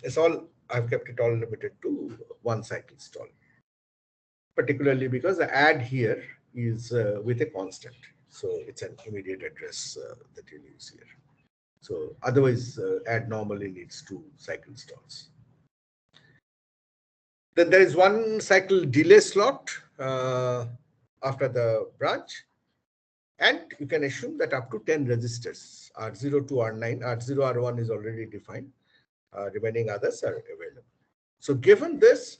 It's all, I've kept it all limited to 1 cycle stall, particularly because the add here is with a constant. So it's an immediate address that you'll use here. So otherwise, add normally needs 2 cycle stalls. Then there is 1 cycle delay slot after the branch. And you can assume that up to 10 registers, R0 to R9, R0, R1 is already defined. Remaining others are available. So given this,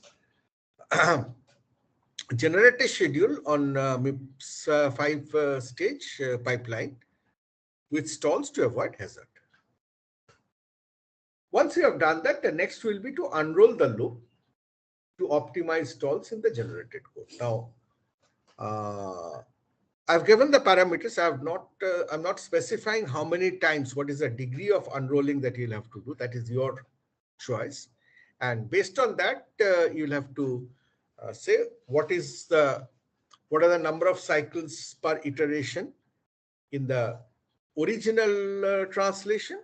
generate a schedule on MIPS 5-stage pipeline with stalls to avoid hazard. Once you have done that, the next will be to unroll the loop to optimize stalls in the generated code. Now, I've given the parameters. I'm not specifying how many times, what is the degree of unrolling that you'll have to do. That is your choice. And based on that, you'll have to say what are the number of cycles per iteration in the original translation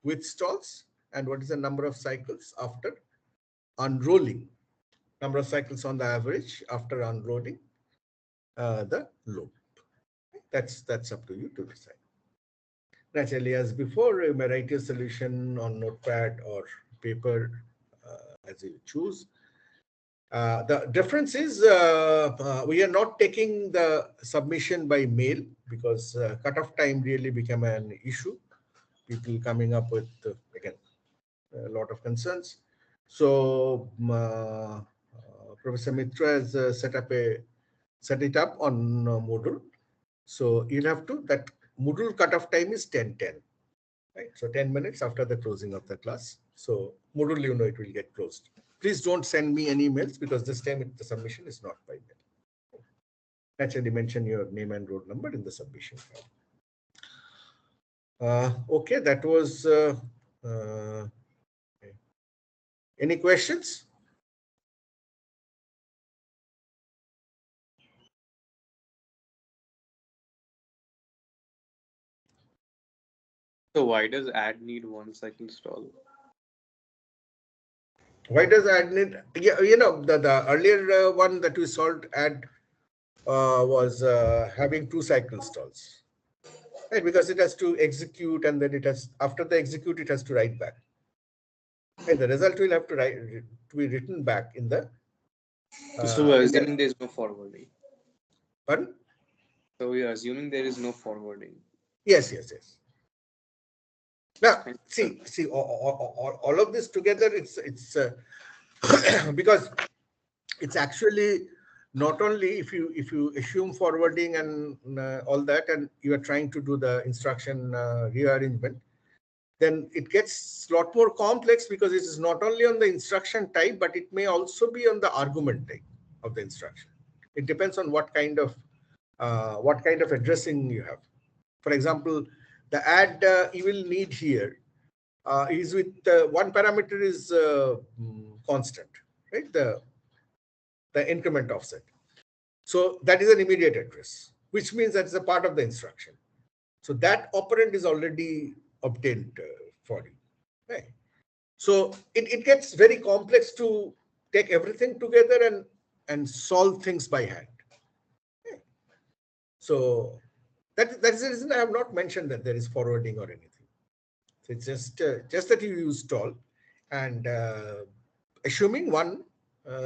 with stalls, and what is the number of cycles after unrolling, number of cycles on the average after unrolling the loop. That's up to you to decide. Naturally, as before, you may write your solution on notepad or paper as you choose. The difference is we are not taking the submission by mail, because cutoff time really became an issue. People coming up with, again, a lot of concerns. So Professor Mitra has set it up on Moodle. So you'll have to, that Moodle cutoff time is 10:10, right? So 10 minutes after the closing of the class. So Moodle, it will get closed. Please don't send me any emails, because this time the submission is not by mail. Naturally, mention your name and roll number in the submission file. Okay, that was. Any questions? So why does add need 1 cycle stall? Why does add need? Yeah, the earlier one that we solved, add was having 2 cycle stalls, right? Because it has to execute, and then after the execute, it has to write back. And the result will have to be written back in the. So we're assuming there is no forwarding. Pardon? So we are assuming there is no forwarding. Yes. Now, see, all of this together, it's because it's actually not only if you assume forwarding and all that, and you are trying to do the instruction rearrangement, then it gets a lot more complex, because it is not only on the instruction type, but it may also be on the argument type of the instruction. It depends on what kind of addressing you have. For example, the add you will need here is with one parameter is constant, right? The increment offset. So that is an immediate address, which means that is a part of the instruction. So that operand is already obtained for you. Right? So it gets very complex to take everything together and solve things by hand. Right? So that is the reason I have not mentioned that there is forwarding or anything. So it's just that you use stall and assuming one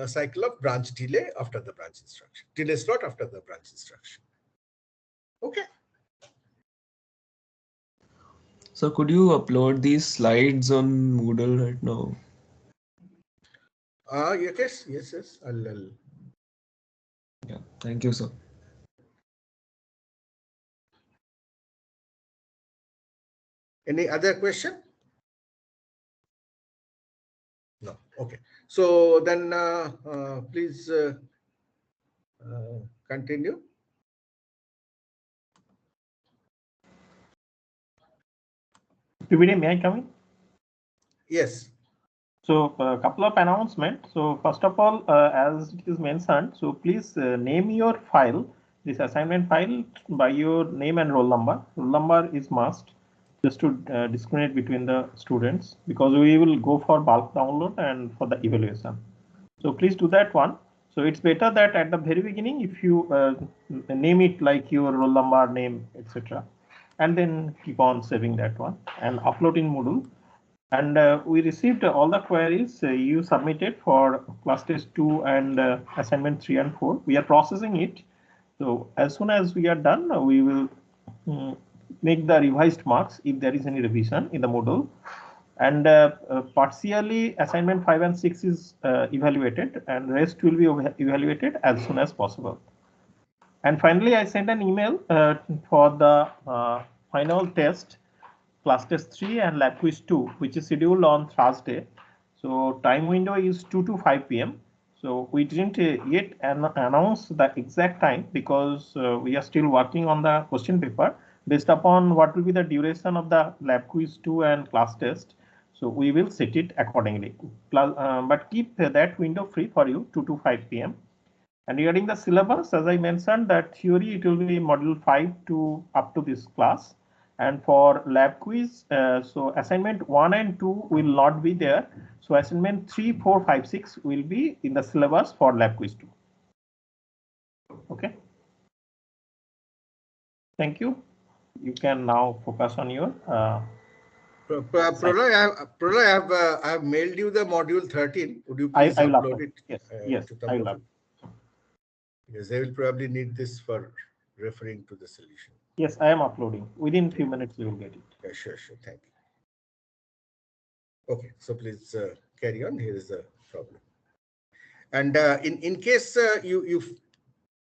cycle of branch delay after the branch instruction, delay slot after the branch instruction. Okay. So could you upload these slides on Moodle right now? Yes. I'll Yeah, thank you, sir. Any other question? No. Okay. So then please continue. PVD, may I come in? Yes. So a couple of announcements. So first of all, as it is mentioned, so please name your file, this assignment file, by your name and roll number. Roll number is must, just to discriminate between the students, because we will go for bulk download and for the evaluation. So please do that one. So it's better that at the very beginning, if you name it like your roll number, name, etc., and then keep on saving that one and upload in Moodle. And we received all the queries you submitted for class test 2 and assignment 3 and 4. We are processing it. So as soon as we are done, we will make the revised marks if there is any revision in the Moodle. And partially assignment 5 and 6 is evaluated, and rest will be evaluated as soon as possible. And finally, I sent an email for the final test, class test 3 and lab quiz 2, which is scheduled on Thursday. So time window is 2 to 5 p.m. So we didn't yet announce the exact time, because we are still working on the question paper based upon what will be the duration of the lab quiz 2 and class test. So we will set it accordingly. But keep that window free for you, 2 to 5 p.m. And regarding the syllabus, as I mentioned, that theory, it will be module 5 to up to this class. And for lab quiz, so assignment 1 and 2 will not be there. So assignment 3, 4, 5, 6 will be in the syllabus for lab quiz 2. Okay. Thank you. You can now focus on your Pralay, I have mailed you the module 13. Would you I please will upload upload. it? Yes, To the I will Moodle? upload. Yes, they will probably need this for referring to the solution. Yes, I am uploading. Within few minutes, you will get it. Yeah, sure. Thank you. Okay, so please carry on. Here is the problem. And in case you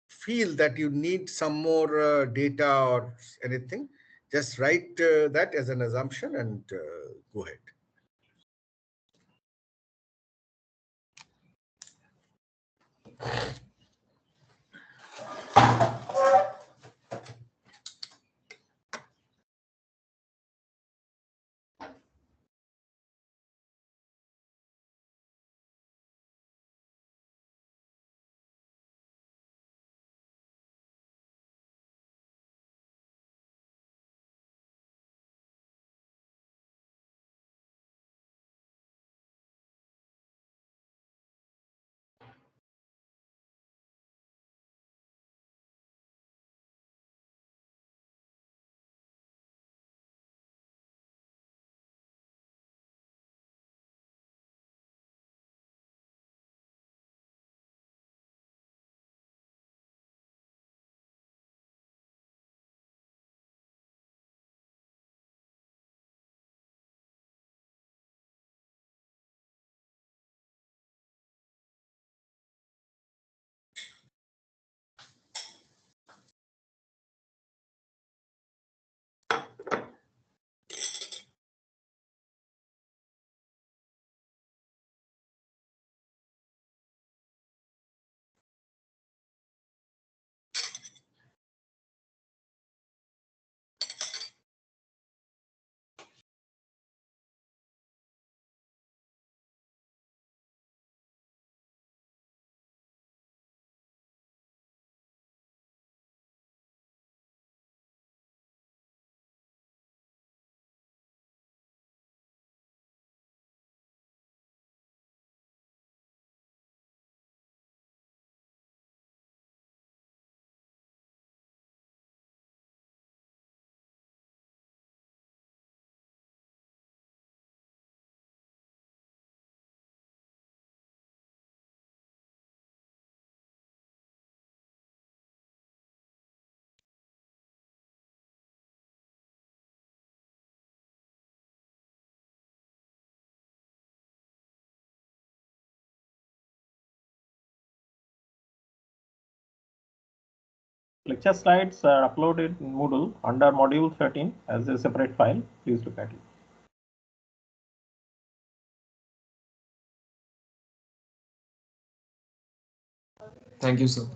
feel that you need some more data or anything, just write that as an assumption and go ahead. Lecture slides are uploaded in Moodle under module 13 as a separate file. Please look at it. Thank you, sir.